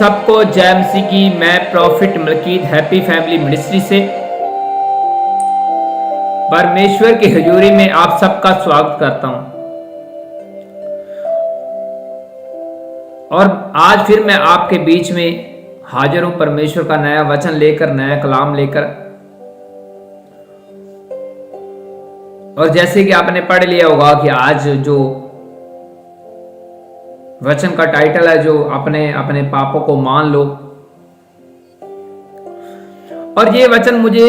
सबको जय मसीह की। मैं prophet Malkit happy family ministry से परमेश्वर की हजूरी में आप सबका स्वागत करता हूं। और आज फिर मैं आपके बीच में हाजिर हूं परमेश्वर का नया वचन लेकर, नया कलाम लेकर। और जैसे कि आपने पढ़ लिया होगा कि आज जो वचन का टाइटल है, जो अपने अपने पापों को मान लो। और ये वचन मुझे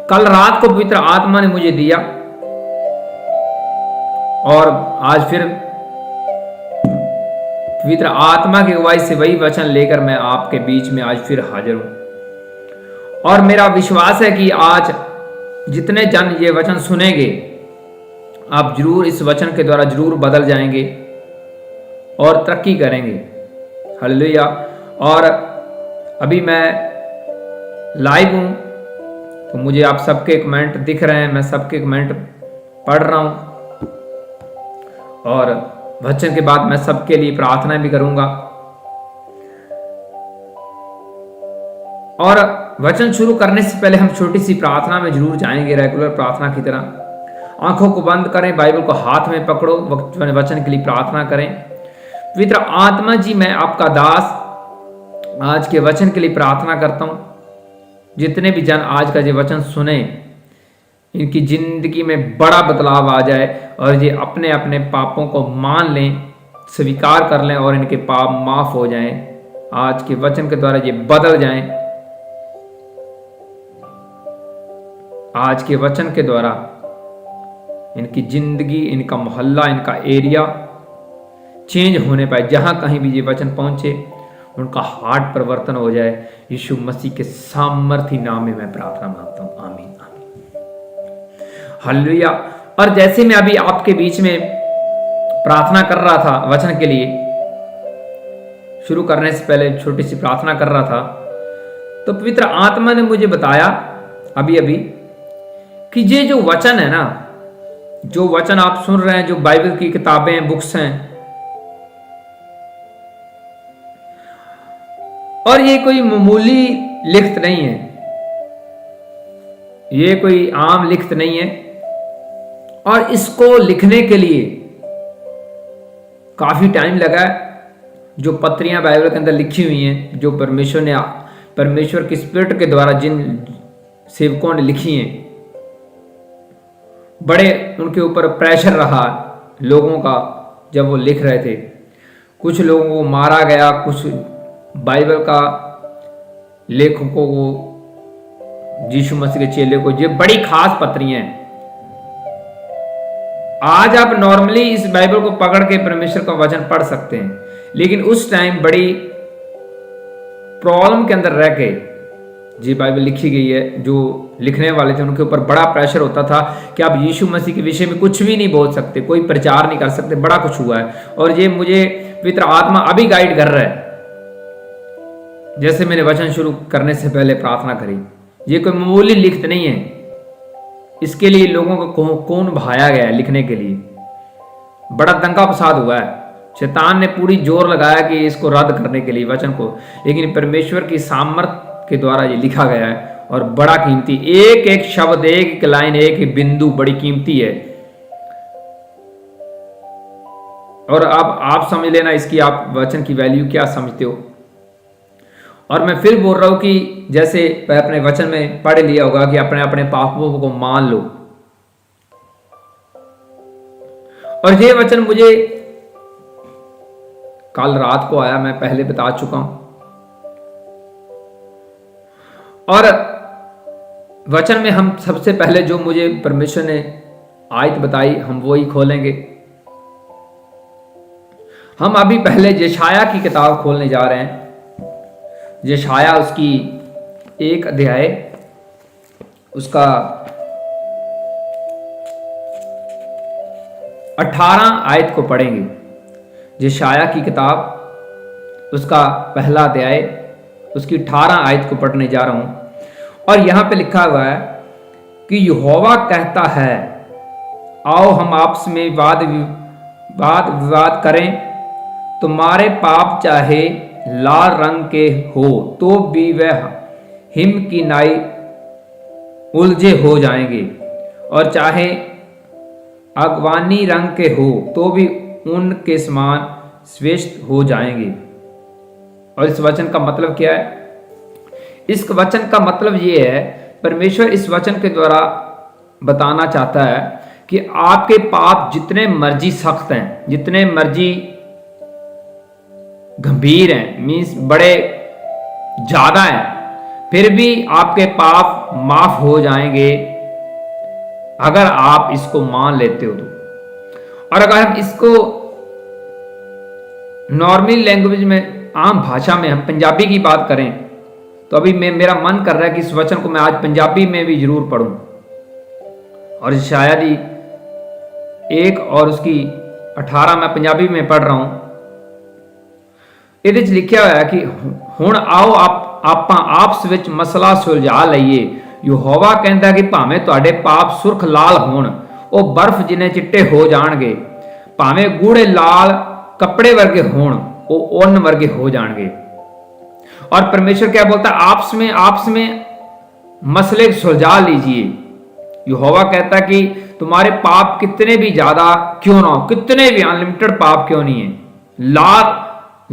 कल रात को पवित्र आत्मा ने मुझे दिया और आज फिर पवित्र आत्मा की अगुवाई से वही वचन लेकर मैं आपके बीच में आज फिर हाजिर हूं। और मेरा विश्वास है कि आज जितने जन ये वचन सुनेंगे, आप जरूर इस वचन के द्वारा जरूर बदल जाएंगे और तरक्की करेंगे। हालेलुया। और अभी मैं लाइव हूं तो मुझे आप सबके कमेंट दिख रहे हैं, मैं सबके कमेंट पढ़ रहा हूं और वचन के बाद मैं सबके लिए प्रार्थना भी करूंगा। और वचन शुरू करने से पहले हम छोटी सी प्रार्थना में जरूर जाएंगे, रेगुलर प्रार्थना की तरह। आंखों को बंद करें, बाइबल को हाथ में पकड़ो, वचन के लिए प्रार्थना करें। पवित्र आत्मा जी, मैं आपका दास आज के वचन के लिए प्रार्थना करता हूं। जितने भी जन आज का ये वचन सुने, इनकी जिंदगी में बड़ा बदलाव आ जाए और ये अपने अपने पापों को मान लें, स्वीकार कर लें और इनके पाप माफ हो जाएं। आज के वचन के द्वारा ये बदल जाएं। आज के वचन के द्वारा इनकी जिंदगी, इनका मोहल्ला, इनका एरिया चेंज होने पाए। जहां कहीं भी ये वचन पहुंचे, उनका हार्ट परिवर्तन हो जाए। यीशु मसीह के सामर्थी नाम में मैं प्रार्थना मांगता हूं, आमीन आमीन। हालेलुया। और जैसे मैं अभी आपके बीच में प्रार्थना कर रहा था वचन के लिए, शुरू करने से पहले छोटी सी प्रार्थना कर रहा था, तो पवित्र आत्मा ने मुझे बताया अभी अभी कि ये जो वचन है ना, जो वचन आप सुन रहे हैं, जो बाइबल की किताबें, बुक्स हैं, और ये कोई मामूली लिखत नहीं है, ये कोई आम लिखत नहीं है। और इसको लिखने के लिए काफी टाइम लगा है। जो पत्रियां बाइबल के अंदर लिखी हुई हैं, जो परमेश्वर की स्पिरिट के द्वारा जिन सेवकों ने लिखी हैं, बड़े उनके ऊपर प्रेशर रहा लोगों का जब वो लिख रहे थे। कुछ लोगों को मारा गया, कुछ बाइबल का लेखकों को, यीशु मसीह के चेले को। ये बड़ी खास पत्रियां हैं। आज आप नॉर्मली इस बाइबल को पकड़ के परमेश्वर का वचन पढ़ सकते हैं, लेकिन उस टाइम बड़ी प्रॉब्लम के अंदर रह के जी बाइबल लिखी गई है। जो लिखने वाले थे उनके ऊपर बड़ा प्रेशर होता था कि आप यीशु मसीह के विषय में कुछ भी नहीं बोल सकते, कोई प्रचार नहीं कर सकते। बड़ा कुछ हुआ है और ये मुझे पवित्र आत्मा अभी गाइड कर रहा है। जैसे मैंने वचन शुरू करने से पहले प्रार्थना करी, ये कोई मामूली लिखत नहीं है। इसके लिए लोगों को कौन बहाया गया है लिखने के लिए। बड़ा दंगा फसाद हुआ है। शैतान ने पूरी जोर लगाया कि इसको रद्द करने के लिए वचन को, लेकिन परमेश्वर की सामर्थ के द्वारा ये लिखा गया है और बड़ा कीमती। एक एक शब्द, एक एक लाइन, एक एक बिंदु बड़ी कीमती है। और अब आप समझ लेना इसकी, आप वचन की वैल्यू क्या समझते हो। और मैं फिर बोल रहा हूं कि जैसे अपने वचन में पढ़ लिया होगा कि अपने अपने पापों को मान लो। और ये वचन मुझे कल रात को आया, मैं पहले बता चुका हूं। और वचन में हम सबसे पहले जो मुझे परमेश्वर ने आयत बताई, हम वो ही खोलेंगे। हम अभी पहले यशाया की किताब खोलने जा रहे हैं। यशाया, उसकी 1 अध्याय, उसका 18 आयत को पढ़ेंगे। यशाया की किताब, उसका पहला अध्याय, उसकी 18 आयत को पढ़ने जा रहा हूं। और यहां पे लिखा हुआ है कि यहोवा कहता है, आओ हम आपस में वाद विवाद करें, तुम्हारे पाप चाहे लाल रंग के हो तो भी वह हिम की नाई उलझे हो जाएंगे, और चाहे अगवानी रंग के हो तो भी ऊन के समान श्वेत हो जाएंगे। और इस वचन का मतलब क्या है? इस वचन का मतलब ये है, परमेश्वर इस वचन के द्वारा बताना चाहता है कि आपके पाप जितने मर्जी सख्त हैं, जितने मर्जी गंभीर हैं, मीन्स बड़े ज्यादा हैं, फिर भी आपके पाप माफ हो जाएंगे अगर आप इसको मान लेते हो तो। और अगर हम इसको नॉर्मल लैंग्वेज में, आम भाषा में, हम पंजाबी की बात करें तो अभी मेरा मन कर रहा है कि इस वचन को मैं आज पंजाबी में भी जरूर पढ़ूं, और शायद ही 1 और उसकी 18 मैं पंजाबी में पढ़ रहा हूं। ਇਹਦੇ 'ਚ ਲਿਖਿਆ ਹੋਇਆ ਕਿ ਹੁਣ ਆਓ ਆਪਾਂ ਆਪਸ ਵਿੱਚ ਮਸਲਾ ਸੁਲਝਾ ਲਈਏ। ਯਹੋਵਾ ਕਹਿੰਦਾ ਕਿ ਭਾਵੇਂ ਤੁਹਾਡੇ ਪਾਪ ਸੁਰਖ ਲਾਲ ਹੋਣ, ਉਹ ਬਰਫ਼ ਜਿੰਨੇ ਚਿੱਟੇ ਹੋ ਜਾਣਗੇ, ਭਾਵੇਂ ਗੂੜੇ ਲਾਲ कपड़े वर्गे होण, वो ऊन वर्गे हो जाएंगे। और परमेश्वर क्या बोलता है? आपस में मसले सुलझा लीजिए। यहोवा कहता कि तुम्हारे पाप कितने भी ज्यादा क्यों ना हो, कितने भी अनलिमिटेड पाप क्यों नहीं है,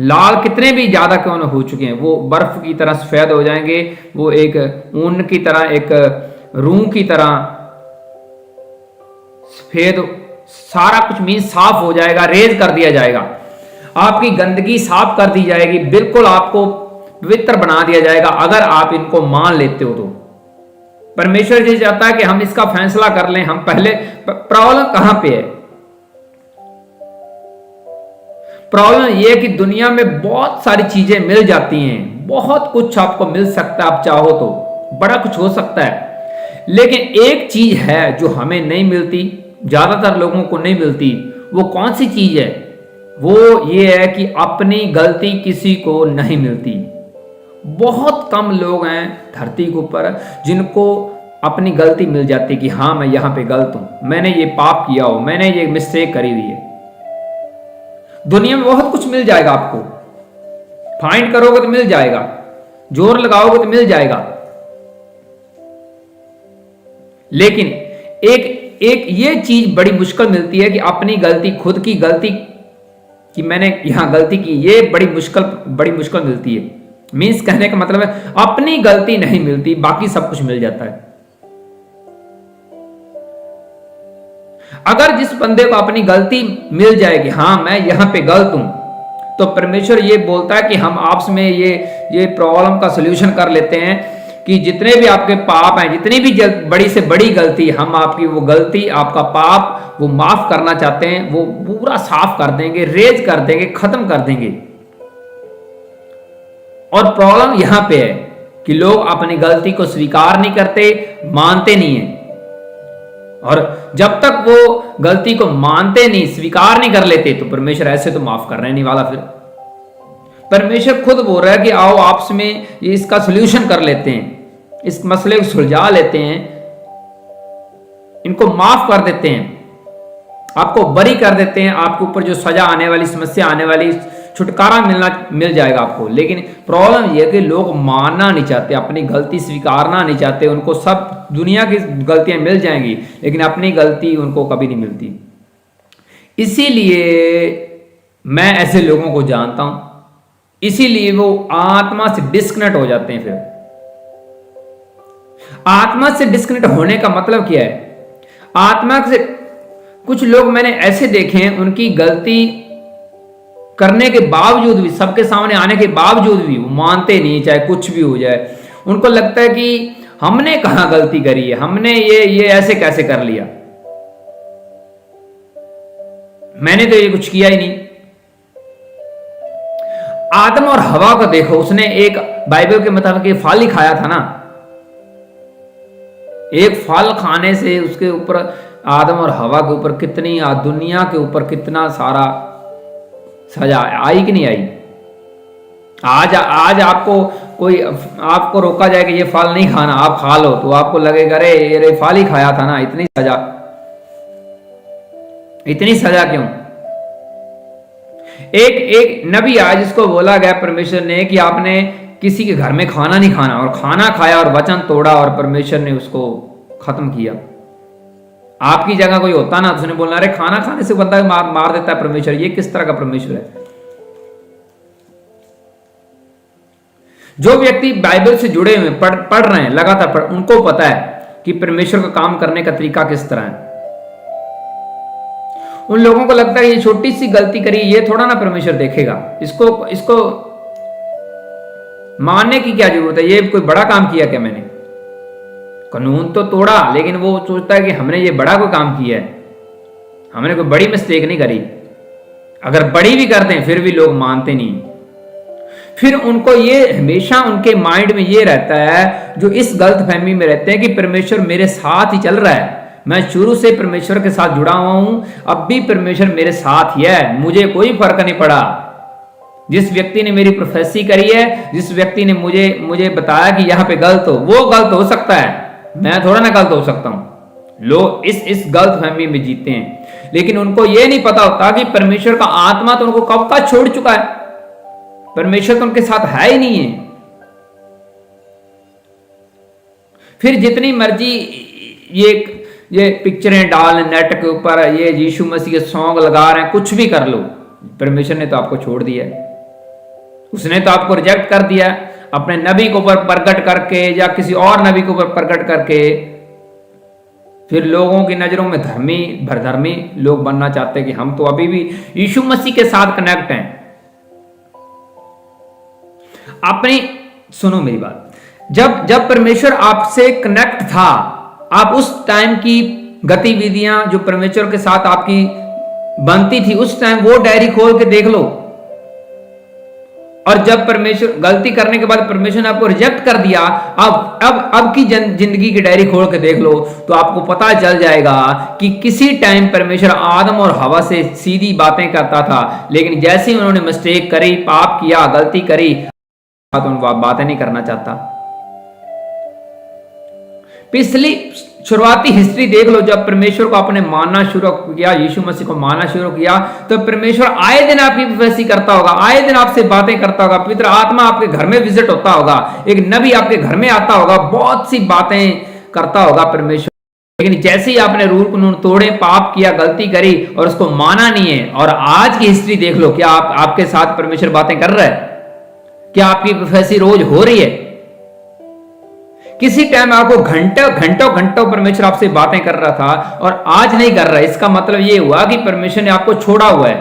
लाल कितने भी ज्यादा क्यों ना हो चुके हैं, वो बर्फ की तरह सफेद हो जाएंगे, वो एक ऊन की तरह, एक रूह की तरह सफेद, सारा कुछ मीन साफ हो जाएगा, रेज कर दिया जाएगा, आपकी गंदगी साफ कर दी जाएगी, बिल्कुल आपको पवित्र बना दिया जाएगा अगर आप इनको मान लेते हो तो। परमेश्वर जी चाहता है कि हम इसका फैसला कर लें। हम पहले, प्रॉब्लम कहां पे है? प्रॉब्लम यह है कि दुनिया में बहुत सारी चीजें मिल जाती हैं, बहुत कुछ आपको मिल सकता है, आप चाहो तो बड़ा कुछ हो सकता है, लेकिन एक चीज है जो हमें नहीं मिलती, ज्यादातर लोगों को नहीं मिलती। वो कौन सी चीज है? वो ये है कि अपनी गलती किसी को नहीं मिलती। बहुत कम लोग हैं धरती के ऊपर जिनको अपनी गलती मिल जाती कि हाँ मैं यहां पे गलत हूं, मैंने ये पाप किया हो, मैंने ये मिस्टेक करी हुई है। दुनिया में बहुत कुछ मिल जाएगा आपको, फाइंड करोगे तो मिल जाएगा, जोर लगाओगे तो मिल जाएगा, लेकिन एक ये चीज बड़ी मुश्किल मिलती है कि अपनी गलती, खुद की गलती कि मैंने यहां गलती की, ये बड़ी मुश्किल मिलती है। मीन्स कहने का मतलब है अपनी गलती नहीं मिलती, बाकी सब कुछ मिल जाता है। अगर जिस बंदे को अपनी गलती मिल जाएगी, हां मैं यहां पे गलत हूं, तो परमेश्वर ये बोलता है कि हम आपस में ये प्रॉब्लम का सलूशन कर लेते हैं कि जितने भी आपके पाप हैं, जितनी भी बड़ी से बड़ी गलती, हम आपकी वो गलती, आपका पाप वो माफ करना चाहते हैं, वो पूरा साफ कर देंगे, रेज कर देंगे, खत्म कर देंगे। और प्रॉब्लम यहां पे है कि लोग अपनी गलती को स्वीकार नहीं करते, मानते नहीं है, और जब तक वो गलती को मानते नहीं, स्वीकार नहीं कर लेते, तो परमेश्वर ऐसे तो माफ करने नहीं वाला। फिर परमेश्वर खुद बोल रहा है कि आओ आपस में ये इसका सॉल्यूशन कर लेते हैं, इस मसले को सुलझा लेते हैं, इनको माफ कर देते हैं, आपको बरी कर देते हैं, आपके ऊपर जो सजा आने वाली, समस्या आने वाली, छुटकारा मिल जाएगा आपको। लेकिन प्रॉब्लम यह है कि लोग मानना नहीं चाहते, अपनी गलती स्वीकारना नहीं चाहते। उनको सब दुनिया की गलतियां मिल जाएंगी, लेकिन अपनी गलती उनको कभी नहीं मिलती। इसीलिए मैं ऐसे लोगों को जानता हूं, इसीलिए वो आत्मा से डिस्कनेक्ट हो जाते हैं। फिर आत्मा से डिस्कनेक्ट होने का मतलब क्या है? आत्मा से, कुछ लोग मैंने ऐसे देखे हैं, उनकी गलती करने के बावजूद भी, सबके सामने आने के बावजूद भी वो मानते नहीं, चाहे कुछ भी हो जाए। उनको लगता है कि हमने कहां गलती करी है, हमने ये ऐसे कैसे कर लिया, मैंने तो ये कुछ किया ही नहीं। आदम और हवा को देखो, उसने एक बाइबल के मुताबिक ये फल ही खाया था ना, एक फल खाने से उसके ऊपर, आदम और हवा के ऊपर कितनी, दुनिया के ऊपर कितना सारा सजा आई कि नहीं आई। आज आपको कोई, आपको रोका जाए कि ये फल नहीं खाना, आप खा लो, तो आपको लगेगा अरे ये फल ही खाया था ना, इतनी सजा क्यों? एक एक नबी आया जिसको बोला गया परमेश्वर ने कि आपने किसी के घर में खाना नहीं खाना, और खाना खाया और वचन तोड़ा और परमेश्वर ने उसको खत्म किया। आपकी जगह कोई होता ना तो उसने बोलना अरे खाना खाने से बंदा मार देता है परमेश्वर, ये किस तरह का परमेश्वर है। जो व्यक्ति बाइबल से जुड़े हुए पढ़ रहे हैं लगातार उनको पता है कि परमेश्वर का काम करने का तरीका किस तरह है। उन लोगों को लगता है ये छोटी सी गलती करी, ये थोड़ा ना परमेश्वर देखेगा, इसको मानने की क्या जरूरत है, ये कोई बड़ा काम किया क्या मैंने, कानून तो तोड़ा लेकिन वो सोचता है कि हमने ये बड़ा कोई काम किया है, हमने कोई बड़ी मिस्टेक नहीं करी। अगर बड़ी भी करते हैं फिर भी लोग मानते नहीं। फिर उनको ये हमेशा उनके माइंड में ये रहता है, जो इस गलतफहमी में रहते हैं कि परमेश्वर मेरे साथ ही चल रहा है, मैं शुरू से परमेश्वर के साथ जुड़ा हुआ हूं, अब भी परमेश्वर मेरे साथ ही है, मुझे कोई फर्क नहीं पड़ा। जिस व्यक्ति ने मेरी प्रोफेसी करी है, जिस व्यक्ति ने मुझे बताया कि यहां पे गलत हो, वो गलत हो सकता है, मैं थोड़ा ना गलत हो सकता हूं। लोग इस गलतफहमी में जीते हैं, लेकिन उनको ये नहीं पता होता कि परमेश्वर का आत्मा तो उनको कब का छोड़ चुका है, परमेश्वर तो उनके साथ है ही नहीं है। फिर जितनी मर्जी ये पिक्चरें डाल नेट के ऊपर, ये यीशु मसीह के सॉन्ग लगा रहे हैं, कुछ भी कर लो, परमेश्वर ने तो आपको छोड़ दिया है, उसने तो आपको रिजेक्ट कर दिया अपने नबी को ऊपर प्रकट करके या किसी और नबी को ऊपर प्रकट करके। फिर लोगों की नजरों में भरधर्मी लोग बनना चाहते हैं कि हम तो अभी भी यीशु मसीह के साथ कनेक्ट हैं। अपनी सुनो मेरी बात, जब परमेश्वर आपसे कनेक्ट था, आप उस टाइम की गतिविधियां जो परमेश्वर के साथ आपकी बनती थी, उस टाइम वो डायरी खोल के देख लो। और जब परमेश्वर गलती करने के बाद परमेश्वर ने आपको रिजेक्ट कर दिया, अब की जिंदगी की डायरी खोल के देख लो, तो आपको पता चल जाएगा कि किसी टाइम परमेश्वर आदम और हवा से सीधी बातें करता था, लेकिन जैसे ही उन्होंने मिस्टेक करी, पाप किया, गलती करी, तो उन बातें नहीं करना चाहता। पिछली शुरुआती हिस्ट्री देख लो, जब परमेश्वर को आपने मानना शुरू किया, यीशु मसीह को मानना शुरू किया, तो परमेश्वर आए दिन आपकी प्रोफेसी करता होगा, आए दिन आपसे बातें करता होगा, पवित्र आत्मा आपके घर में विजिट होता होगा, एक नबी आपके घर में आता होगा, बहुत सी बातें करता होगा परमेश्वर। लेकिन जैसे ही आपने रूल कानून तोड़े, पाप किया, गलती करी और उसको माना नहीं है, और आज की हिस्ट्री देख लो, क्या आपके साथ परमेश्वर बातें कर रहा है? क्या आपकी प्रोफेसी रोज हो रही है? किसी टाइम आपको घंटों परमेश्वर आपसे बातें कर रहा था और आज नहीं कर रहा है, इसका मतलब यह हुआ कि परमेश्वर ने आपको छोड़ा हुआ है,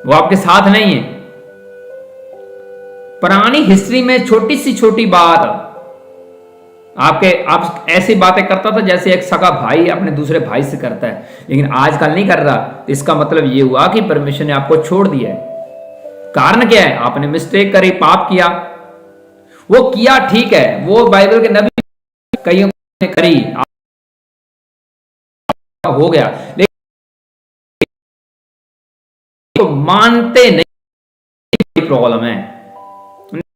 वो आपके साथ नहीं है। पुरानी हिस्ट्री में छोटी सी छोटी बात आप ऐसी बातें करता था जैसे एक सगा भाई अपने दूसरे भाई से करता है, लेकिन आजकल नहीं कर रहा। तो इसका मतलब यह हुआ कि परमेश्वर ने आपको छोड़ दिया है। कारण क्या है? आपने मिस्टेक करी, पाप किया। वो किया ठीक है, वो बाइबल के नबी कईयों ने करी, हो गया, लेकिन तो मानते नहीं, प्रॉब्लम है।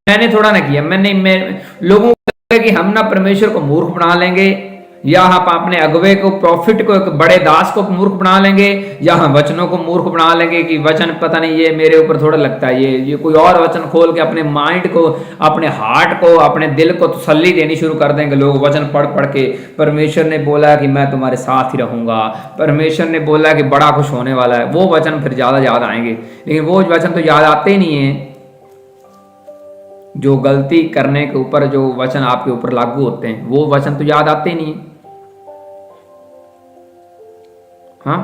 मैंने थोड़ा ना किया, मैं लोगों को कि हम ना परमेश्वर को मूर्ख बना लेंगे, या हम अपने अगुवे को, प्रॉफिट को, एक बड़े दास को मूर्ख बना लेंगे, या हम वचनों को मूर्ख बना लेंगे कि वचन पता नहीं ये मेरे ऊपर थोड़ा लगता है, ये कोई और वचन खोल के अपने माइंड को, अपने हार्ट को, अपने दिल को तसल्ली देनी शुरू कर देंगे लोग वचन पढ़ पढ़ के। परमेश्वर ने बोला कि मैं तुम्हारे साथ ही रहूंगा, परमेश्वर ने बोला कि बड़ा कुछ होने वाला है, वो वचन फिर ज्यादा याद आएंगे। लेकिन वो वचन तो याद आते ही नहीं है जो गलती करने के ऊपर जो वचन आपके ऊपर लागू होते हैं, वो वचन तो याद आते ही नहीं है। हाँ,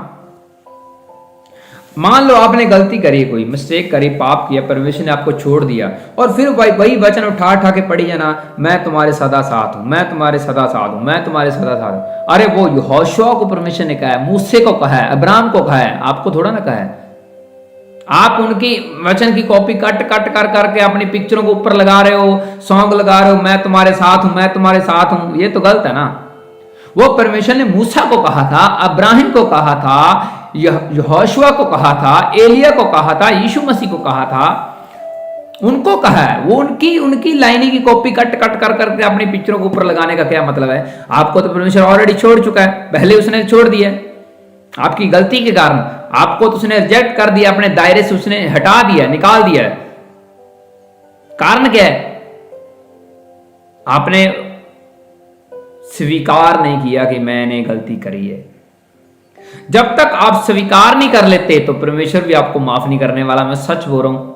मान लो आपने गलती करी, कोई मिस्टेक करी, पाप किया, परमेश्वर ने आपको छोड़ दिया, और फिर वही वचन उठा के पढ़ी जाना, मैं तुम्हारे सदा साथ हूं, मैं तुम्हारे सदा साथ हूं, मैं तुम्हारे सदा साथ हूं। अरे वो यहोशुआ को परमेश्वर ने कहा है, मूसे को कहा है, अब्राहम को कहा है, आपको थोड़ा ना कहा है। आप उनकी वचन की कॉपी कट करके अपनी पिक्चरों को ऊपर लगा रहे हो, सॉन्ग लगा रहे हो, मैं तुम्हारे साथ हूं, मैं तुम्हारे साथ हूं। ये तो गलत है ना। वो परमेश्वर ने मूसा को कहा था, अब्राहम को कहा था, यहोशुआ को कहा था, एलिया को कहा था, यीशु मसीह को कहा था, उनको कहा है। वो उनकी लाइनी की कॉपी कट करके अपनी पिक्चरों को ऊपर लगाने का क्या मतलब है? आपको तो परमेश्वर ऑलरेडी छोड़ चुका है, पहले उसने छोड़ दिया। आपकी गलती के कारण आपको तो उसने रिजेक्ट कर दिया, अपने दायरे से उसने हटा दिया, निकाल दिया। कारण क्या है? आपने स्वीकार नहीं किया कि मैंने गलती करी है। जब तक आप स्वीकार नहीं कर लेते तो परमेश्वर भी आपको माफ नहीं करने वाला। मैं सच बोल रहा हूं।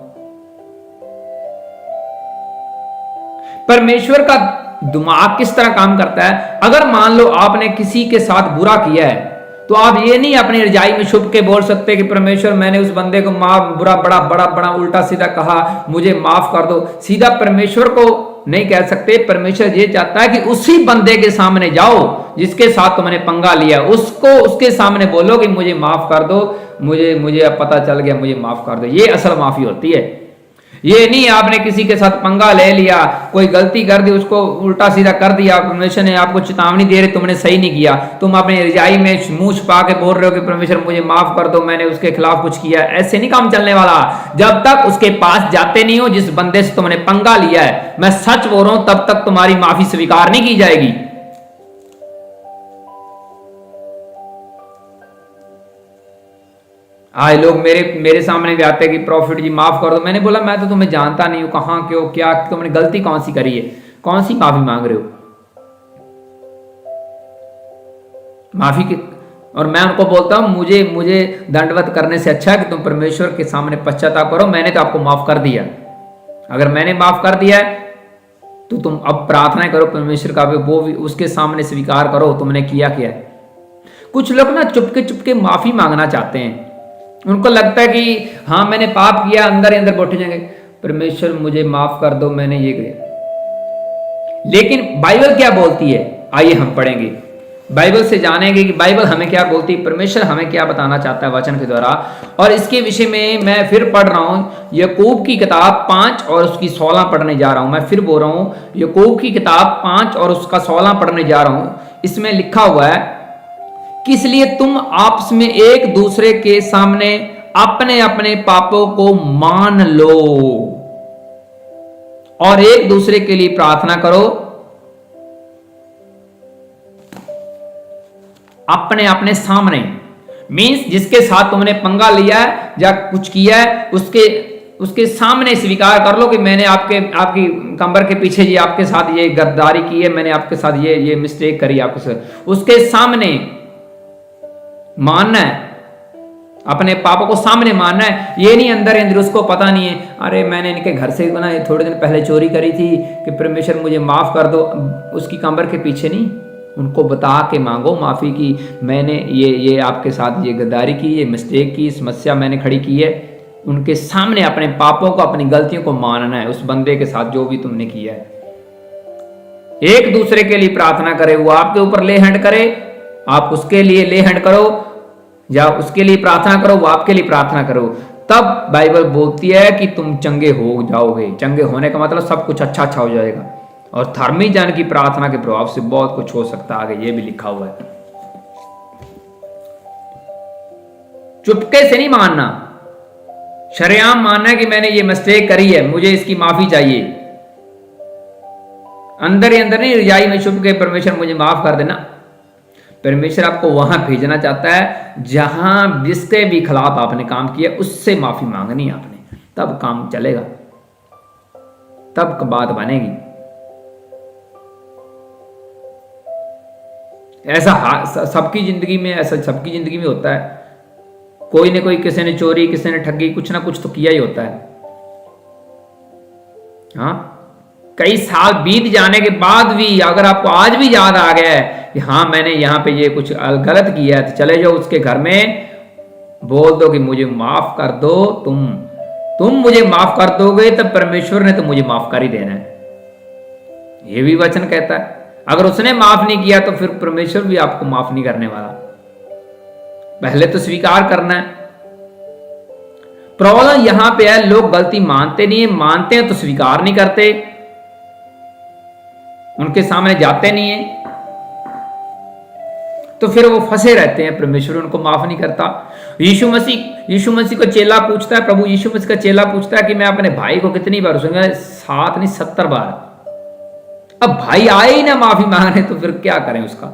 परमेश्वर का दिमाग किस तरह काम करता है? अगर मान लो आपने किसी के साथ बुरा किया है तो आप ये नहीं अपनी रजाई में छुप के बोल सकते कि परमेश्वर मैंने उस बंदे को माफ बुरा बड़ा बड़ा बड़ा उल्टा सीधा कहा, मुझे माफ कर दो। सीधा परमेश्वर को नहीं कह सकते। परमेश्वर ये चाहता है कि उसी बंदे के सामने जाओ जिसके साथ तुमने पंगा लिया, उसके सामने बोलो कि मुझे माफ कर दो, मुझे अब पता चल गया, मुझे माफ कर दो। ये असल माफी होती है। ये नहीं आपने किसी के साथ पंगा ले लिया, कोई गलती कर दी, उसको उल्टा सीधा कर दिया, परमेश्वर ने आपको चेतावनी दे रहे तुमने सही नहीं किया, तुम अपनी रजाई में मुंह छुपा के बोल रहे हो कि परमेश्वर मुझे माफ कर दो, मैंने उसके खिलाफ कुछ किया। ऐसे नहीं काम चलने वाला। जब तक उसके पास जाते नहीं हो जिस बंदे से तुमने पंगा लिया है, मैं सच बोल रहा हूं, तब तक तुम्हारी माफी स्वीकार नहीं की जाएगी। आज लोग मेरे सामने भी आते हैं कि प्रॉफिट जी माफ कर दो। मैंने बोला मैं तो तुम्हें जानता नहीं हूं, कहां क्यों क्या तुमने गलती कौन सी करी है, कौन सी माफी मांग रहे हो? माफी की। और मैं उनको बोलता हूं मुझे दंडवत करने से अच्छा है कि तुम परमेश्वर के सामने पश्चाताप करो। मैंने तो आपको माफ कर दिया। अगर मैंने माफ कर दिया है तो तुम अब प्रार्थना करो परमेश्वर का, वो भी उसके सामने स्वीकार करो तुमने किया क्या है। कुछ लोग ना चुपके चुपके माफी मांगना चाहते हैं। उनको लगता है कि हाँ मैंने पाप किया, अंदर ही अंदर बैठे जाएंगे, परमेश्वर मुझे माफ कर दो, मैंने ये किया। लेकिन बाइबल क्या बोलती है? आइए हम पढ़ेंगे, बाइबल से जानेंगे कि बाइबल हमें क्या बोलती है, परमेश्वर हमें क्या बताना चाहता है वचन के द्वारा। और इसके विषय में मैं फिर पढ़ रहा हूं, याकूब की किताब 5 और उसकी 16 पढ़ने जा रहा हूं। मैं फिर बोल रहा हूं, याकूब की किताब 5 और उसका 16 पढ़ने जा रहा हूं। इसमें लिखा हुआ है कि इसलिए तुम आपस में एक दूसरे के सामने अपने अपने पापों को मान लो और एक दूसरे के लिए प्रार्थना करो। अपने अपने सामने मीन्स जिसके साथ तुमने पंगा लिया है या कुछ किया है उसके सामने स्वीकार कर लो कि मैंने आपकी कमर के पीछे ये आपके साथ ये गद्दारी की है, मैंने आपके साथ ये मिस्टेक करी आपके साथ। उसके सामने मानना है, अपने पापों को सामने मानना है। ये नहीं अंदर अंदर उसको पता नहीं है, अरे मैंने इनके घर से ना थोड़े दिन पहले चोरी करी थी कि परमेश्वर मुझे माफ कर दो। उसकी कमर के पीछे नहीं, उनको बता के मांगो माफी की, मैंने ये आपके साथ ये गद्दारी की, ये मिस्टेक की, समस्या मैंने खड़ी की है। उनके सामने अपने पापों को, अपनी गलतियों को मानना है, उस बंदे के साथ जो भी तुमने किया है। एक दूसरे के लिए प्रार्थना करे, वो आपके ऊपर ले हैंड करे, आप उसके लिए ले हैंड करो, या उसके लिए प्रार्थना करो, वो आपके लिए प्रार्थना करो। तब बाइबल बोलती है कि तुम चंगे हो जाओगे। चंगे होने का मतलब सब कुछ अच्छा अच्छा हो जाएगा। और धर्मी जन की प्रार्थना के प्रभाव से बहुत कुछ हो सकता है आगे, ये भी लिखा हुआ है। चुपके से नहीं मानना, शरेआम मानना है कि मैंने ये मिस्टेक करी है, मुझे इसकी माफी चाहिए। अंदर ही अंदर नहीं, रजाई में छुप के परमेश्वर मुझे माफ कर देना। परमेश्वर आपको वहां भेजना चाहता है जहां जिसके भी खिलाफ आपने काम किया उससे माफी मांगनी आपने, तब काम चलेगा, तब बात बनेगी। ऐसा सबकी जिंदगी में, ऐसा सबकी जिंदगी में होता है। कोई ना कोई, किसी ने चोरी, किसी ने ठगी, कुछ ना कुछ तो किया ही होता है। हाँ, कई साल बीत जाने के बाद भी अगर आपको आज भी याद आ गया है कि हाँ मैंने यहाँ पे ये कुछ गलत किया है, तो चले जाओ उसके घर में, बोल दो कि मुझे माफ कर दो, तुम मुझे माफ कर दोगे तब परमेश्वर ने तो मुझे माफ कर ही देना है। ये भी वचन कहता है। अगर उसने माफ नहीं किया तो फिर परमेश्वर भी आपको माफ नहीं करने वाला। पहले तो स्वीकार करना है। प्रॉब्लम यहां पे है, लोग गलती मानते नहीं है, मानते हैं तो स्वीकार नहीं करते, उनके सामने जाते नहीं है, तो फिर वो फंसे रहते हैं, परमेश्वर उनको माफ नहीं करता। यीशु मसीह को चेला पूछता है, प्रभु यीशु मसीह का चेला पूछता है कि मैं अपने भाई को कितनी बार, उसने 7 नहीं 70 बार। अब भाई आए ही ना माफी मांगने, तो फिर क्या करें उसका?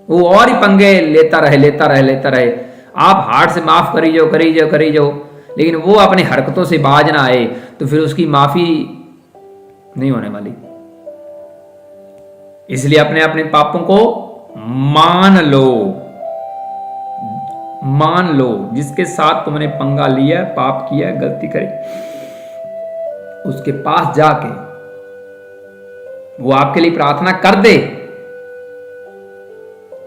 वो और ही पंगे लेता रहे। आप हार्ट से माफ करी जाओ, लेकिन वो अपनी हरकतों से बाज ना आए तो फिर उसकी माफी नहीं होने वाली। इसलिए अपने अपने पापों को मान लो। जिसके साथ तुमने पंगा लिया, पाप किया, गलती करी, उसके पास जाके वो आपके लिए प्रार्थना कर दे,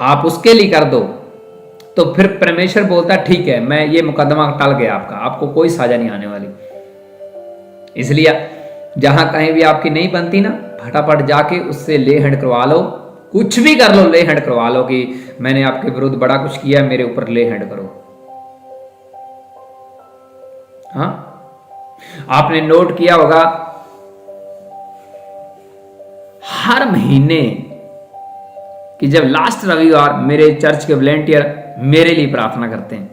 आप उसके लिए कर दो, तो फिर परमेश्वर बोलता है ठीक है, मैं ये मुकदमा टल गया आपका, आपको कोई सजा नहीं आने वाली। इसलिए जहां कहीं भी आपकी नहीं बनती ना, फटाफट जाके उससे ले हैंड करवा लो, कुछ भी कर लो, ले हैंड करवा लो कि मैंने आपके विरुद्ध बड़ा कुछ किया, मेरे ऊपर ले हैंड करो। हाँ, आपने नोट किया होगा हर महीने कि जब लास्ट रविवार मेरे चर्च के वॉलेंटियर मेरे लिए प्रार्थना करते हैं,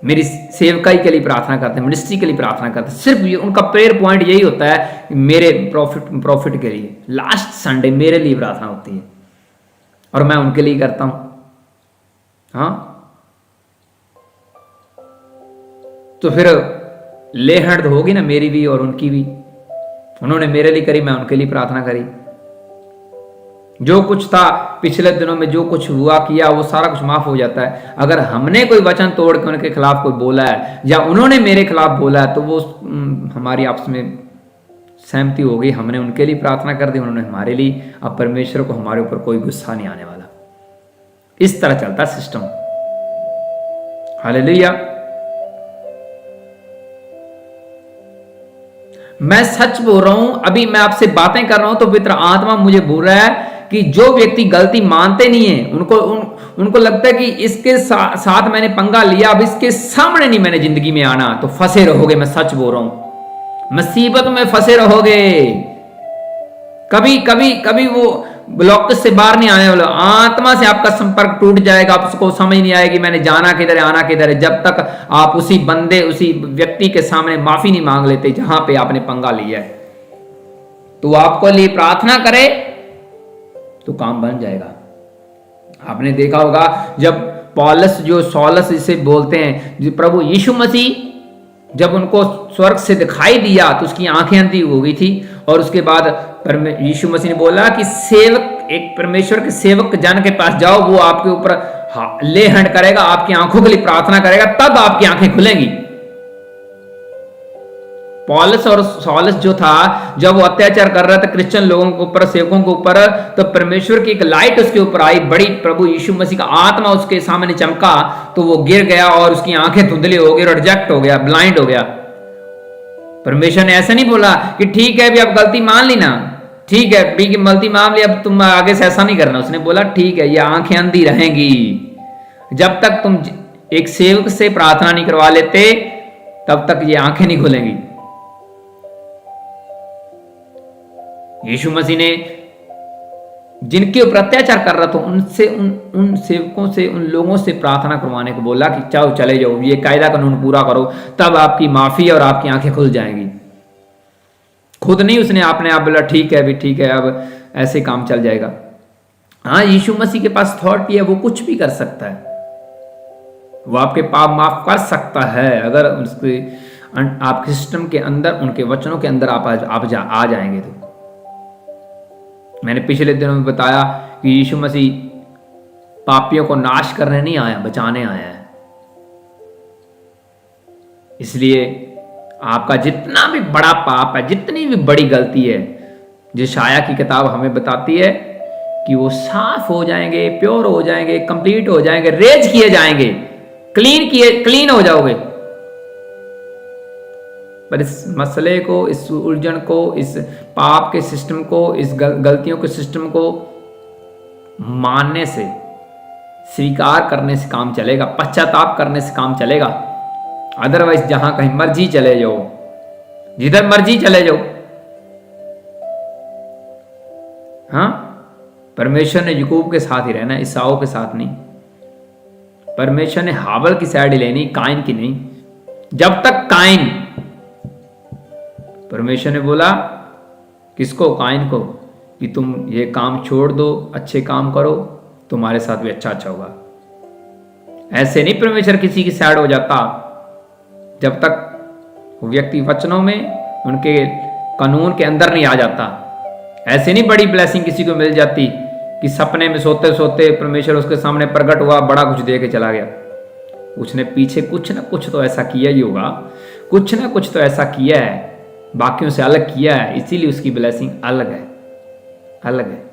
मेरी सेवकाई के लिए प्रार्थना करते हैं, मिनिस्ट्री के लिए प्रार्थना करते हैं, सिर्फ ये उनका प्रेयर पॉइंट यही होता है, मेरे प्रॉफिट के लिए लास्ट संडे मेरे लिए प्रार्थना होती है और मैं उनके लिए करता हूं। हाँ, तो फिर ले हैंड होगी ना मेरी भी और उनकी भी। उन्होंने मेरे लिए करी, मैं उनके लिए प्रार्थना करी। जो कुछ था पिछले दिनों में, जो कुछ हुआ किया, वो सारा कुछ माफ हो जाता है। अगर हमने कोई वचन तोड़ के उनके खिलाफ कोई बोला है या उन्होंने मेरे खिलाफ बोला है, तो वो हमारी आपस में सहमति हो गई, हमने उनके लिए प्रार्थना कर दी, उन्होंने हमारे लिए। अब परमेश्वर को हमारे ऊपर कोई गुस्सा नहीं आने वाला। इस तरह चलता सिस्टम। हालेलुया। मैं सच बोल रहा हूं, अभी मैं आपसे बातें कर रहा हूं तो पवित्र आत्मा मुझे बोल रहा है कि जो व्यक्ति गलती मानते नहीं है, उनको लगता है कि इसके साथ मैंने पंगा लिया, अब इसके सामने नहीं मैंने जिंदगी में आना, तो फंसे रहोगे। मैं सच बोल रहा हूं, मुसीबत में फंसे रहोगे। कभी वो ब्लॉक से बाहर नहीं आने वाला। आत्मा से आपका संपर्क टूट जाएगा, आपको समझ नहीं आएगी मैंने जाना किधर है, आना किधर है, जब तक आप उसी बंदे, उसी व्यक्ति के सामने माफी नहीं मांग लेते जहां पे आपने पंगा लिया है। तो आपको लिए प्रार्थना करे तो काम बन जाएगा। आपने देखा होगा जब पौलुस, जो सौलस इसे बोलते हैं, जो प्रभु यीशु मसीह जब उनको स्वर्ग से दिखाई दिया तो उसकी आंखें अंधी हो गई थी, और उसके बाद यीशु मसीह ने बोला कि सेवक, एक परमेश्वर के सेवक जन के पास जाओ, वो आपके ऊपर ले हैंड करेगा, आपकी आंखों के लिए प्रार्थना करेगा, तब आपकी आंखें खुलेंगी। पौलुस और सौलस जो था, जब वो अत्याचार कर रहा था क्रिश्चियन लोगों के ऊपर, सेवकों के ऊपर, तो परमेश्वर की एक लाइट उसके ऊपर आई बड़ी, प्रभु यीशु मसीह का आत्मा उसके सामने चमका, तो वो गिर गया और उसकी आंखें धुंधली हो गई, रिजेक्ट हो गया, ब्लाइंड हो गया। परमेश्वर ने ऐसा नहीं बोला कि ठीक है अभी आप गलती मान ली ना, ठीक है अभी की गलती मान ली, अब तुम आगे से ऐसा नहीं करना। उसने बोला ठीक है, ये आंखें अंधी रहेंगी जब तक तुम एक सेवक से प्रार्थना नहीं करवा लेते, तब तक ये आंखें नहीं खुलेंगी। यीशु मसीह ने जिनके ऊपर अत्याचार कर रहा था उनसे, उन सेवकों से, उन लोगों से प्रार्थना करवाने को बोला कि चाहो चले जाओ, ये कायदा कानून पूरा करो, तब आपकी माफी और आपकी आंखें खुल जाएंगी। खुद नहीं, उसने अपने आप बोला ठीक है अभी, ठीक है अब ऐसे काम चल जाएगा। हाँ, यीशु मसीह के पास अथॉरिटी है, वो कुछ भी कर सकता है, वो आपके पाप माफ कर सकता है अगर उसके आपके सिस्टम के अंदर, उनके वचनों के अंदर आप आ जाएंगे। तो मैंने पिछले दिनों में बताया कि यीशु मसीह पापियों को नाश करने नहीं आया, बचाने आया है। इसलिए आपका जितना भी बड़ा पाप है, जितनी भी बड़ी गलती है, यशायाह की किताब हमें बताती है कि वो साफ हो जाएंगे, प्योर हो जाएंगे, कंप्लीट हो जाएंगे, रेज किए जाएंगे, क्लीन हो जाओगे। पर इस मसले को, इस उलझन को, इस पाप के सिस्टम को, इस गलतियों के सिस्टम को मानने से, स्वीकार करने से काम चलेगा, पश्चाताप करने से काम चलेगा। अदरवाइज जहां कहीं मर्जी चले जाओ, जिधर मर्जी चले जाओ। हाँ, परमेश्वर ने याकूब के साथ ही रहना, ईसाऊ के साथ नहीं। परमेश्वर ने हाबल की साइड लेनी, काइन की नहीं। जब तक काइन, परमेश्वर ने बोला किसको? काइन को, कि तुम ये काम छोड़ दो, अच्छे काम करो, तुम्हारे साथ भी अच्छा अच्छा होगा। ऐसे नहीं परमेश्वर किसी की साइड हो जाता जब तक वो व्यक्ति वचनों में उनके कानून के अंदर नहीं आ जाता। ऐसे नहीं बड़ी ब्लेसिंग किसी को मिल जाती कि सपने में सोते सोते परमेश्वर उसके सामने प्रकट हुआ, बड़ा कुछ दे के चला गया। उसने पीछे कुछ ना कुछ तो ऐसा किया ही होगा, कुछ ना कुछ तो ऐसा किया है, बाकियों से अलग किया है, इसीलिए उसकी ब्लेसिंग अलग है, अलग है।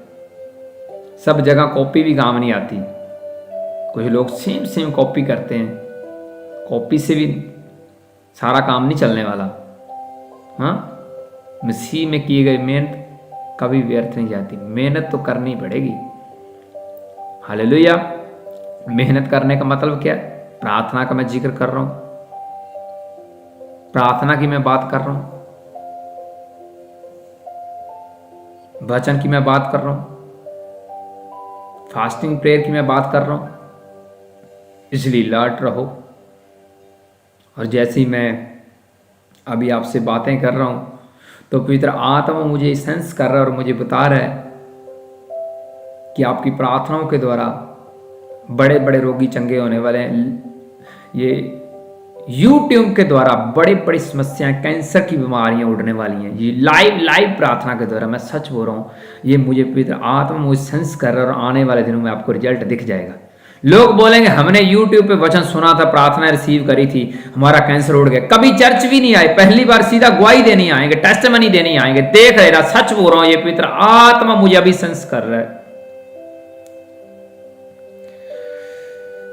सब जगह कॉपी भी काम नहीं आती। कुछ लोग सेम सेम कॉपी करते हैं, कॉपी से भी सारा काम नहीं चलने वाला। हाँ, मसीह में की गई मेहनत कभी व्यर्थ नहीं जाती। मेहनत तो करनी पड़ेगी। हालेलुया। मेहनत करने का मतलब क्या है? प्रार्थना का मैं जिक्र कर रहा हूं, प्रार्थना की मैं बात कर रहा हूं, वचन की मैं बात कर रहा हूं, फास्टिंग प्रेयर की मैं बात कर रहा हूं। इसलिए अलर्ट रहो। और जैसे ही मैं अभी आपसे बातें कर रहा हूं तो पवित्र आत्मा मुझे सेंस कर रहा है और मुझे बता रहा है कि आपकी प्रार्थनाओं के द्वारा बड़े बड़े रोगी चंगे होने वाले हैं। ये यूट्यूब के द्वारा बड़ी बड़ी समस्याएं, कैंसर की बीमारियां उड़ने वाली हैं। ये लाइव प्रार्थना के द्वारा, मैं सच बोल रहा हूँ, ये मुझे पवित्र आत्मा मुझे सेंस कर रहा है और आने वाले दिनों में आपको रिजल्ट दिख जाएगा। लोग बोलेंगे हमने यूट्यूब पे वचन सुना था, प्रार्थना रिसीव करी थी, हमारा कैंसर उड़ गया। कभी चर्च भी नहीं आए, पहली बार सीधा गवाही देने आएंगे, टेस्टिमनी देने आएंगे। देख रहे ना, सच बोल रहा हूं, ये पवित्र आत्मा मुझे अभी सेंस कर रहा है।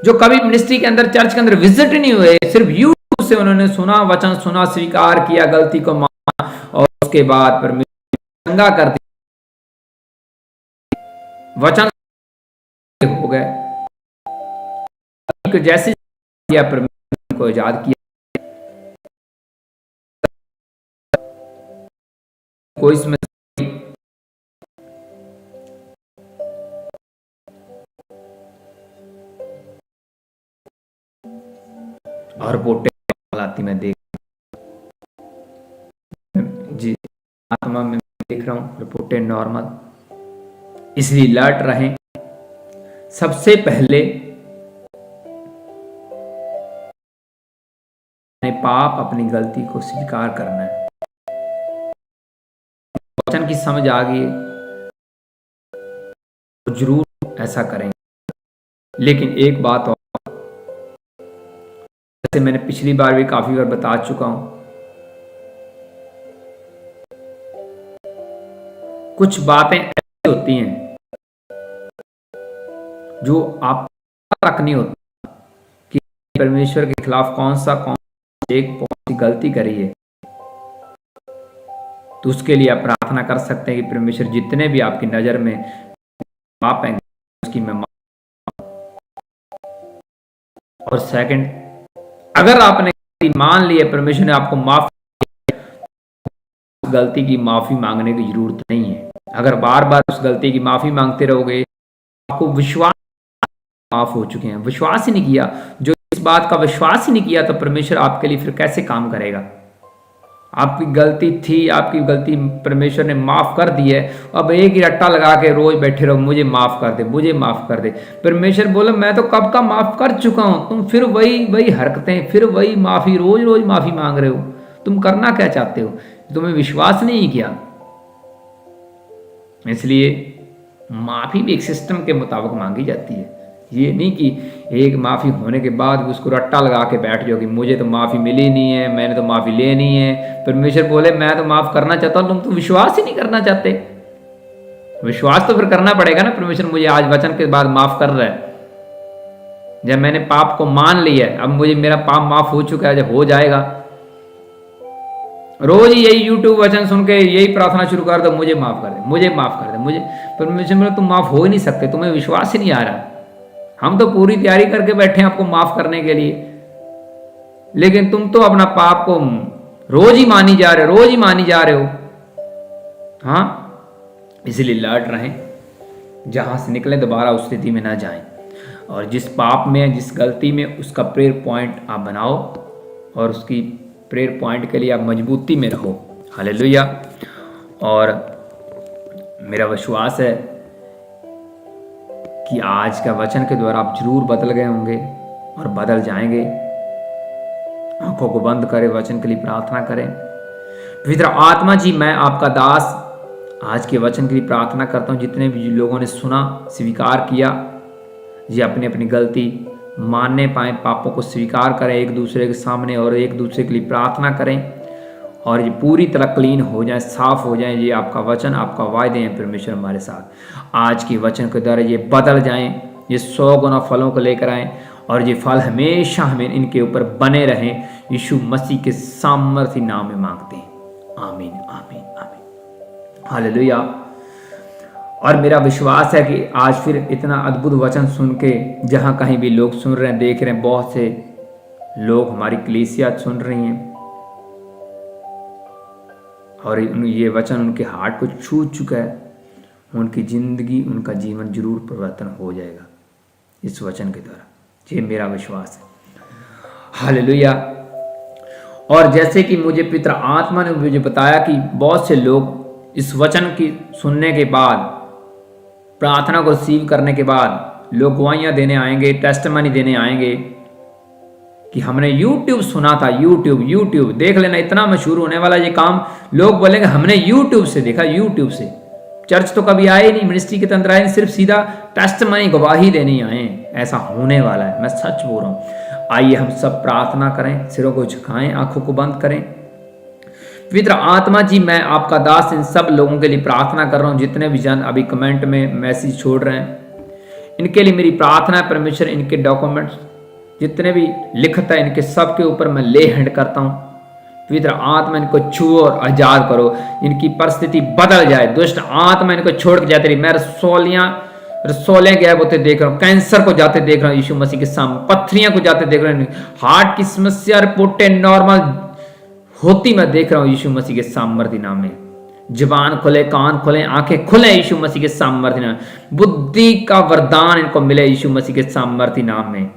जो कभी मिनिस्ट्री के अंदर, चर्च के अंदर विजिट नहीं हुए, सिर्फ यूट्यूब से उन्होंने सुना, वचन सुना, स्वीकार किया, गलती को माना और उसके बाद परमेश्वर चंगा कर दिया, वचन हो गए। जैसे किया परमेश्वर को याद किया, कोई इसमें और पोटे आती मैं देख जी, आत्मा में देख रहा हूं रिपोर्टें नॉर्मल। इसलिए अलर्ट रहें। सबसे पहले अपने पाप, अपनी गलती को स्वीकार करना है। वचन की समझ आ गई तो जरूर ऐसा करेंगे। लेकिन एक बात और, जैसे मैंने पिछली बार भी काफी बार बता चुका हूं, कुछ बातें ऐसी होती हैं जो आप तक नहीं होता कि परमेश्वर के खिलाफ कौन सी गलती करी है। तो उसके लिए आप प्रार्थना कर सकते हैं कि परमेश्वर जितने भी आपकी नजर में पाप हैं उसकी मैं और सेकंड, अगर आपने मान लिया परमेश्वर ने आपको माफ किया, गलती की माफी मांगने की जरूरत नहीं है। अगर बार बार उस गलती की माफी मांगते रहोगे, आपको विश्वास माफ हो चुके हैं, विश्वास ही नहीं किया, जो इस बात का विश्वास ही नहीं किया तो परमेश्वर आपके लिए फिर कैसे काम करेगा। आपकी गलती थी, आपकी गलती परमेश्वर ने माफ कर दी है, अब एक ही रट्टा लगा के रोज बैठे रहो मुझे माफ कर दे, मुझे माफ कर दे। परमेश्वर बोले मैं तो कब का माफ कर चुका हूं, तुम फिर वही हरकतें, फिर वही माफी, रोज रोज माफी मांग रहे हो। तुम करना क्या चाहते हो? तुम्हें विश्वास नहीं किया। इसलिए माफी भी एक सिस्टम के मुताबिक मांगी जाती है। ये नहीं कि एक माफ़ी होने के बाद भी उसको रट्टा लगा के बैठ जाओ कि मुझे तो माफ़ी मिली नहीं है, मैंने तो माफ़ी लेनी है। परमेश्वर बोले मैं तो माफ़ करना चाहता हूँ, तुम तो विश्वास ही नहीं करना चाहते। विश्वास तो फिर करना पड़ेगा ना, परमेश्वर मुझे आज वचन के बाद माफ़ कर रहा है। जब मैंने पाप को मान लिया है, अब मुझे मेरा पाप माफ़ हो चुका है, जब हो जाएगा, रोज ही यही यूट्यूब वचन सुन के यही प्रार्थना शुरू कर दो, मुझे माफ़ कर दे, मुझे माफ़ कर दे, मुझे। परमेश्वर बोले तुम माफ़ हो ही नहीं सकते, तुम्हें विश्वास ही नहीं आ रहा। हम तो पूरी तैयारी करके बैठे हैं आपको माफ करने के लिए, लेकिन तुम तो अपना पाप को रोज ही मानी जा रहे हो, रोज ही मानी जा रहे हो। हाँ, इसलिए अलर्ट रहें, जहां से निकले दोबारा उस स्थिति में ना जाएं। और जिस पाप में, जिस गलती में, उसका प्रेयर पॉइंट आप बनाओ और उसकी प्रेयर पॉइंट के लिए आप मजबूती में रहो। हालेलुया। और मेरा विश्वास है कि आज का वचन के द्वारा आप जरूर बदल गए होंगे और बदल जाएंगे। आंखों को बंद करें, वचन के लिए प्रार्थना करें। पवित्र आत्मा जी, मैं आपका दास आज के वचन के लिए प्रार्थना करता हूँ। जितने भी लोगों ने सुना, स्वीकार किया, ये अपनी अपनी गलती मानने पाए, पापों को स्वीकार करें एक दूसरे के सामने और एक दूसरे के लिए प्रार्थना करें और ये पूरी तरह क्लीन हो जाए, साफ हो जाए। ये आपका वचन, आपका वायदे हैं परमेश्वर हमारे साथ। आज की वचन के द्वारा ये बदल जाएं, ये 100 गुना फलों को लेकर आएँ और ये फल हमेशा हमें इनके ऊपर बने रहें। यीशु मसीह के सामर्थ्य नाम में मांगते हैं, आमीन आमीन आमीन, हालेलुया। और मेरा विश्वास है कि आज फिर इतना अद्भुत वचन सुन के, जहाँ कहीं भी लोग सुन रहे हैं, देख रहे हैं, बहुत से लोग हमारी कलीसिया सुन रही हैं और ये वचन उनके हार्ट को छू चुका है। उनकी ज़िंदगी, उनका जीवन जरूर परिवर्तन हो जाएगा इस वचन के द्वारा, ये मेरा विश्वास है, हालेलुया। और जैसे कि मुझे पिता आत्मा ने मुझे बताया कि बहुत से लोग इस वचन की सुनने के बाद, प्रार्थना को रिसीव करने के बाद लोग गवाहियाँ देने आएंगे, टेस्टिमनी देने आएंगे कि हमने YouTube सुना था। YouTube देख लेना, इतना मशहूर होने वाला ये काम। लोग बोलेंगे हमने YouTube से देखा, YouTube से। चर्च तो कभी आए नहीं, मिनिस्ट्री के अंदर आए नहीं, सिर्फ सीधा टेस्टिमनी, गवाही देने आए। ऐसा होने वाला है, मैं सच बोल रहा हूँ। आइए हम सब प्रार्थना करें, सिरों को झुकाएं, आंखों को बंद करें। पवित्र आत्मा जी, मैं आपका दास इन सब लोगों के लिए प्रार्थना कर रहा हूँ, जितने भी जन अभी कमेंट में मैसेज छोड़ रहे हैं, इनके लिए मेरी प्रार्थना है परमेश्वर। इनके डॉक्यूमेंट्स जितने भी लिखता है, इनके सब के ऊपर मैं ले हैंड करता हूँ। पवित्र आत्मा इनको छुओ और आजाद करो, इनकी परिस्थिति बदल जाए। दुष्ट आत्मा इनको छोड़ के जाते रही। मैं रसोले गैब होते देख रहा हूँ, कैंसर को जाते देख रहा हूँ यीशु मसीह के सामने, पत्थरियां को जाते देख रहा हूँ, हार्ट की समस्या रिपोर्टें नॉर्मल होती मैं देख रहा हूँ यीशु मसीह के सामर्थ्य नाम में। जबान खुले, कान खुले, आंखें खुले यीशु मसीह के सामर्थ्य नाम में। बुद्धि का वरदान इनको मिले यीशु मसीह के सामर्थ्य नाम में।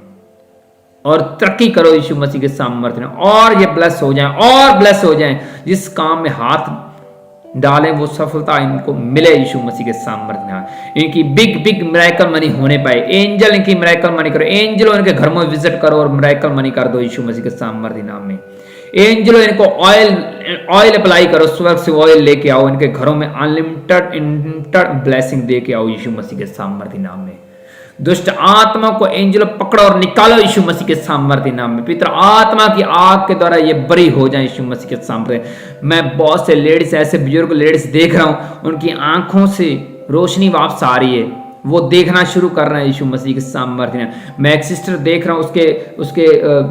और तरक्की करो यीशु मसीह के सामर्थ्य नाम, और ये ब्लेस हो जाएं और ब्लेस हो जाएं। जिस काम में हाथ डालें वो सफलता इनको मिले यीशु मसीह के सामर्थ्य नाम। इनकी बिग मिरेकल मनी होने पाए। एंजल इनकी मिरेकल मनी करो, एंजलो इनके घर में विजिट करो और मिरेकल मनी कर दो यीशु मसीह के सामर्थ्य नाम में। एंजलो इनको ऑयल अप्लाई करो, स्वर्ग से ऑयल लेके आओ, इनके घरों में अनलिमिटेड ब्लेसिंग दे के आओ यीशु मसीह के सामर्थ्य नाम में। दुष्ट आत्मा को एंजलो पकड़ो और निकालो यीशु मसीह के सामर्थ्य नाम में। पिता आत्मा की आग के द्वारा ये बरी हो जाए यीशु मसीह के सामर्थ्य। मैं बहुत से लेडीज, ऐसे बुजुर्ग लेडीज देख रहा हूं, उनकी आंखों से रोशनी वापस आ रही है, वो देखना शुरू कर रहे हैं यीशु मसीह के सामर्थ्य नाम। मैं एक सिस्टर देख रहा हूँ, उसके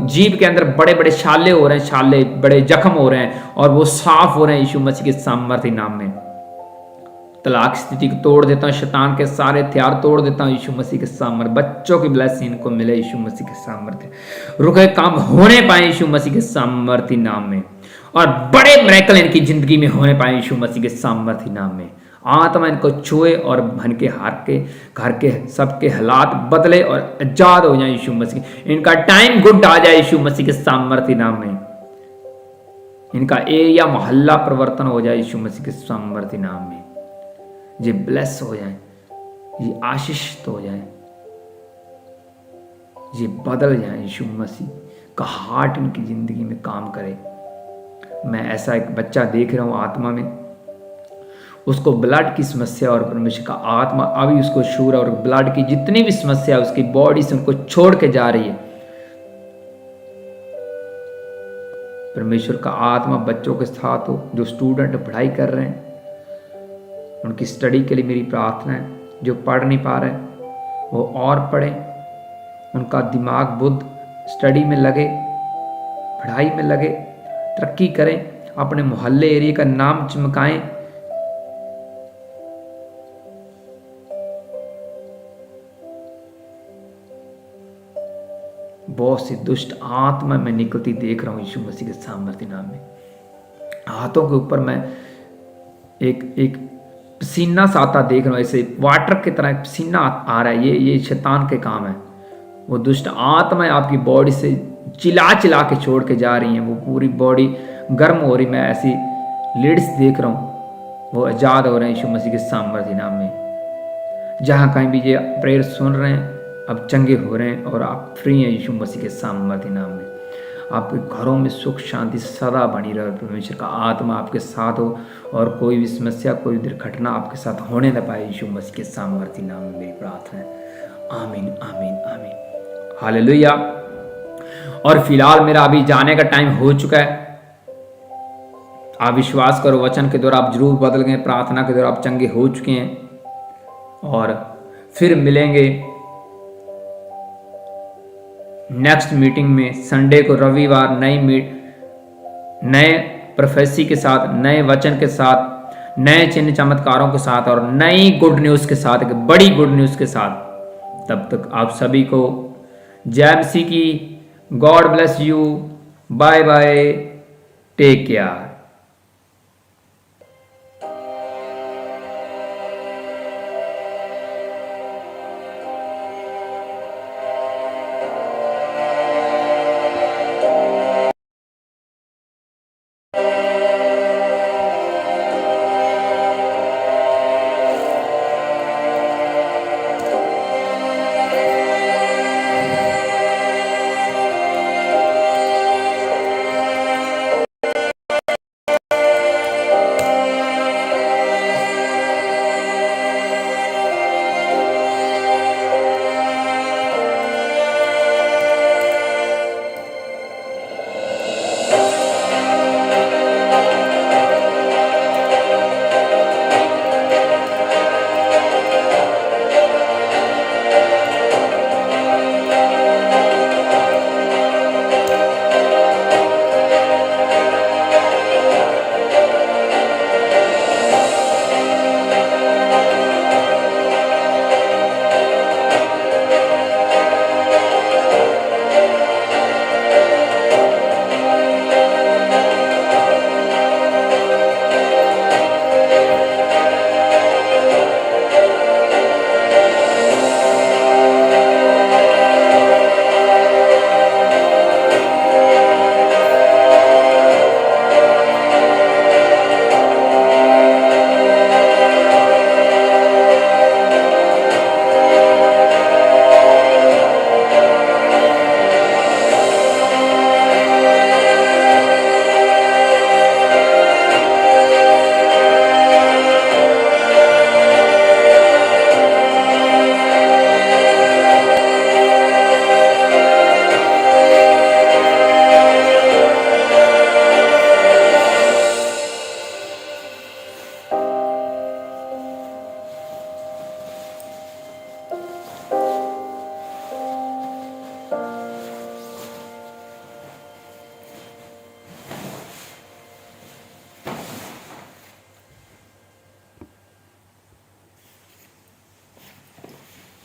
जीभ के अंदर बड़े बड़े छाले हो रहे हैं, छाले बड़े जख्म हो रहे हैं और वो साफ हो रहे हैं यीशु मसीह के सामर्थ्य नाम में। तलाक स्थिति को तोड़ देता हूँ, शैतान के सारे हथियार तोड़ देता हूँ यीशु मसीह के सामर्थ्य। बच्चों की ब्लेसिंग इनको मिले यीशु मसीह के सामर्थ्य। रुके काम होने पाए यीशु मसीह के सामर्थ्य नाम में, और बड़े मिरेकल इनकी जिंदगी में होने पाए यीशु मसीह के सामर्थ्य नाम में। आत्मा इनको छुए और भन के हार के घर के सबके हालात बदले और आजाद हो जाए यीशु मसीह। इनका टाइम गुड आ जाए यीशु मसीह के सामर्थ्य नाम में। इनका एरिया मोहल्ला परिवर्तन हो जाए यीशु मसीह के सामर्थ्य नाम में। ये ब्लेस हो जाए, ये आशीषित हो जाए, ये बदल जाए। यीशु मसीह का हार्ट इनकी जिंदगी में काम करे। मैं ऐसा एक बच्चा देख रहा हूँ आत्मा में, उसको ब्लड की समस्या और परमेश्वर का आत्मा अभी उसको शूर और ब्लड की जितनी भी समस्या उसकी बॉडी से उनको छोड़ के जा रही है। परमेश्वर का आत्मा बच्चों के साथ हो, जो स्टूडेंट पढ़ाई कर रहे हैं उनकी स्टडी के लिए मेरी प्रार्थना है। जो पढ़ नहीं पा रहे वो और पढ़ें, उनका दिमाग बुद्ध स्टडी में लगे, पढ़ाई में लगे, तरक्की करें, अपने मोहल्ले एरिया का नाम चमकाएं। बहुत सी दुष्ट आत्मा मैं निकलती देख रहा हूं यीशु मसीह के सामर्थ्य नाम में। हाथों के ऊपर मैं एक पसीना सा आता देख रहा हूं, ऐसे वाटर की तरह पसीना आ रहा है। ये शैतान के काम है। वो दुष्ट आत्मा आपकी बॉडी से चिल्ला के छोड़ के जा रही हैं, वो पूरी बॉडी गर्म हो रही। मैं ऐसी लेडीज देख रहा हूँ, वो आजाद हो रहे हैं यीशु मसीह के सामर्थ्य नाम में। जहाँ कहीं भी ये प्रेयर सुन रहे हैं अब चंगे हो रहे हैं और आप फ्री हैं यीशु मसीह के सामर्थ्य नाम में। आपके घरों में सुख शांति सदा बनी रहे, परमेश्वर का आत्मा आपके साथ हो और कोई भी समस्या कोई भी दुर्घटना आपके साथ होने न पाए यीशु मसीह के सामर्थ्य नाम में मेरी प्रार्थना है। आमीन आमीन आमीन, हालेलुया। और फिलहाल मेरा अभी जाने का टाइम हो चुका है। आप विश्वास करो वचन के द्वारा आप जरूर बदल गए, प्रार्थना के द्वारा आप चंगे हो चुके हैं। और फिर मिलेंगे नेक्स्ट मीटिंग में संडे को, रविवार, नए प्रोफेसी के साथ, नए वचन के साथ, नए चिन्ह चमत्कारों के साथ और नई गुड न्यूज़ के साथ, एक बड़ी गुड न्यूज़ के साथ। तब तक आप सभी को जय मसीह की। God bless you, bye bye, take care.